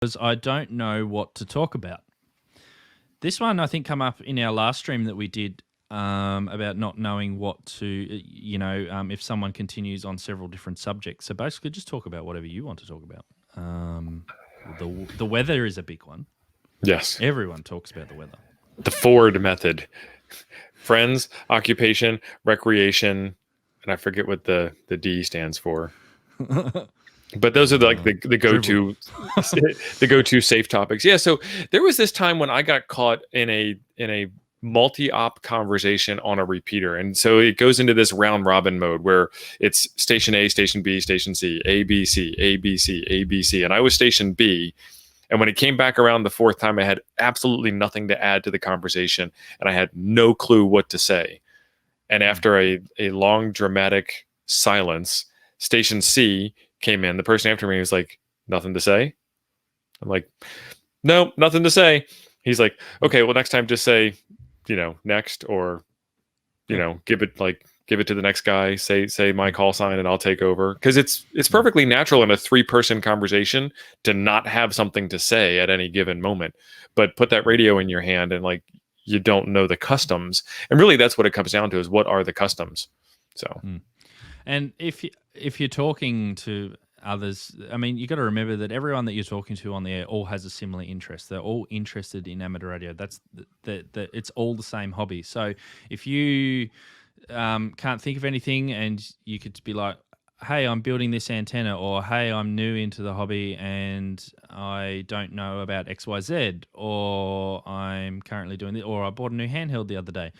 because I don't know what to talk about. This one, I think, come up in our last stream that we did about not knowing what to, if someone continues on several different subjects. So basically, just talk about whatever you want to talk about. The weather is a big one. Yes. Everyone talks about the weather. The Ford method. Friends, occupation, recreation, and I forget what the D stands for. But those are the go-to the go-to safe topics. Yeah, so there was this time when I got caught in a multi-op conversation on a repeater. And so it goes into this round robin mode where it's station A, station B, station C, A, B, C, A, B, C, A, B, C. And I was station B. And when it came back around the fourth time, I had absolutely nothing to add to the conversation. And I had no clue what to say. And after a long dramatic silence, station C came in. The person after me was like, nothing to say. I'm like, no, nothing to say. He's like, okay, well, next time just say, next, or, give it to the next guy, say my call sign and I'll take over. Cause it's perfectly natural in a 3-person conversation to not have something to say at any given moment, but put that radio in your hand and you don't know the customs. And really that's what it comes down to, is what are the customs? So, and if you're talking to others, I mean, you got to remember that everyone that you're talking to on the air all has a similar interest. They're all interested in amateur radio. That's it's all the same hobby. So if you can't think of anything and you could be like, hey, I'm building this antenna, or hey, I'm new into the hobby and I don't know about XYZ, or I'm currently doing it, or I bought a new handheld the other day.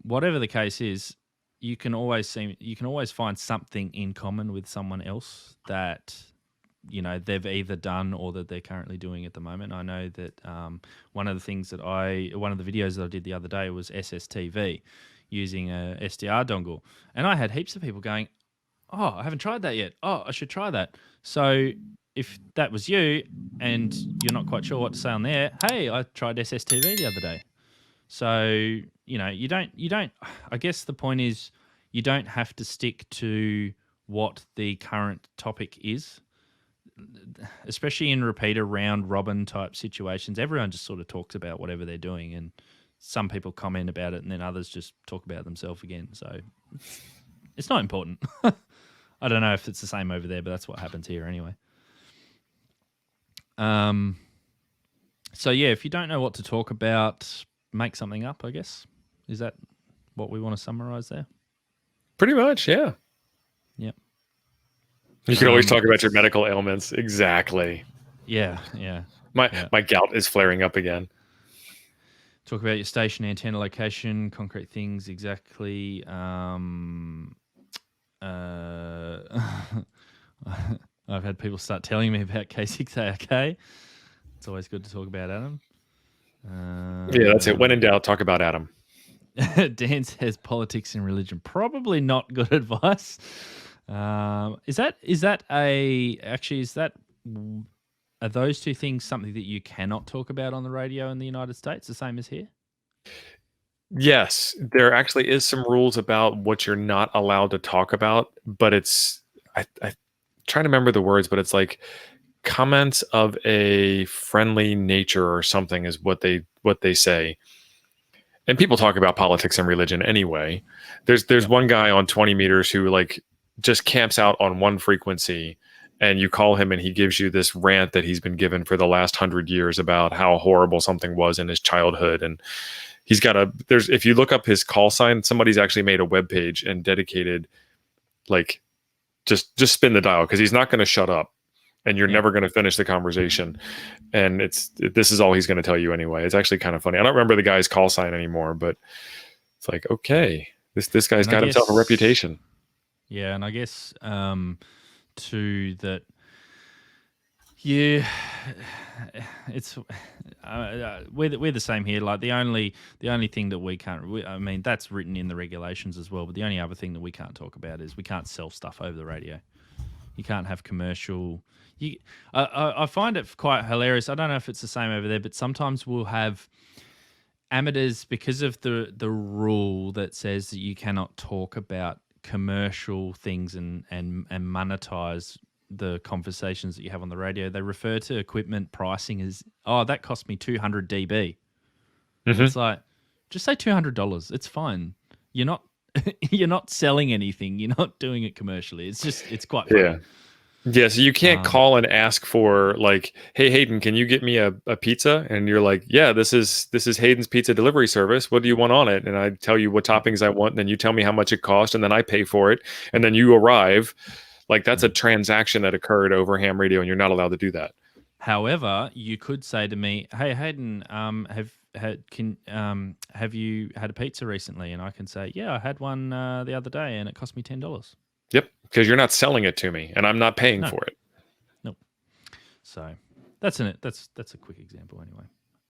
Whatever the case is, you can always find something in common with someone else that they've either done or that they're currently doing at the moment. I know that one of the videos that I did the other day was SSTV using a SDR dongle, and I had heaps of people going, oh, I haven't tried that yet. Oh, I should try that. So if that was you and you're not quite sure what to say on there, hey, I tried SSTV the other day. So, you don't, I guess the point is you don't have to stick to what the current topic is, especially in repeater round robin type situations. Everyone just sort of talks about whatever they're doing, and some people comment about it and then others just talk about themselves again. So it's not important. I don't know if it's the same over there, but that's what happens here anyway. So yeah, if you don't know what to talk about, make something up, I guess. Is that what we want to summarize there? Pretty much, yeah. Yep. You can always talk about your medical ailments. Exactly. Yeah. My gout is flaring up again. Talk about your station, antenna location, concrete things, exactly. I've had people start telling me about K6ARK. It's always good to talk about Adam. Yeah, that's it. When in doubt, talk about Adam. Dan says politics and religion. Probably not good advice. Are those two things something that you cannot talk about on the radio in the United States, the same as here? Yes, there actually is some rules about what you're not allowed to talk about, but it's I trying to remember the words, but it's like comments of a friendly nature or something is what they say. And people talk about politics and religion anyway. There's one guy on 20 meters who just camps out on one frequency, and you call him and he gives you this rant that he's been given for the last 100 years about how horrible something was in his childhood. And he's got if you look up his call sign, somebody's actually made a webpage and dedicated, just spin the dial, because he's not going to shut up and you're never going to finish the conversation. And this is all he's going to tell you anyway. It's actually kind of funny. I don't remember the guy's call sign anymore, but it's like, okay, this guy's got himself a reputation. Yeah. And I guess, too, that, yeah, it's we're the same here. Like the only thing that we can't, I mean, that's written in the regulations as well, but the only other thing that we can't talk about is we can't sell stuff over the radio. You can't have commercial. I find it quite hilarious. I don't know if it's the same over there, but sometimes we'll have amateurs, because of the rule that says that you cannot talk about commercial things and monetize the conversations that you have on the radio, they refer to equipment pricing as, oh, that cost me 200 dB. Mhm. It's like, just say $200. It's fine. You're not you're not selling anything. You're not doing it commercially. It's quite funny. Yeah. Yeah, so you can't call and ask for like, "Hey Hayden, can you get me a pizza?" And you're like, "Yeah, this is Hayden's pizza delivery service. What do you want on it?" And I tell you what toppings I want, and then you tell me how much it cost, and then I pay for it, and then you arrive. Like that's a transaction that occurred over ham radio, and you're not allowed to do that. However, you could say to me, "Hey Hayden, have you had a pizza recently?" And I can say, "Yeah, I had one the other day, and it cost me $10." Yep, because you're not selling it to me, and I'm not paying No. for it. Nope. So that's in it. That's a quick example anyway.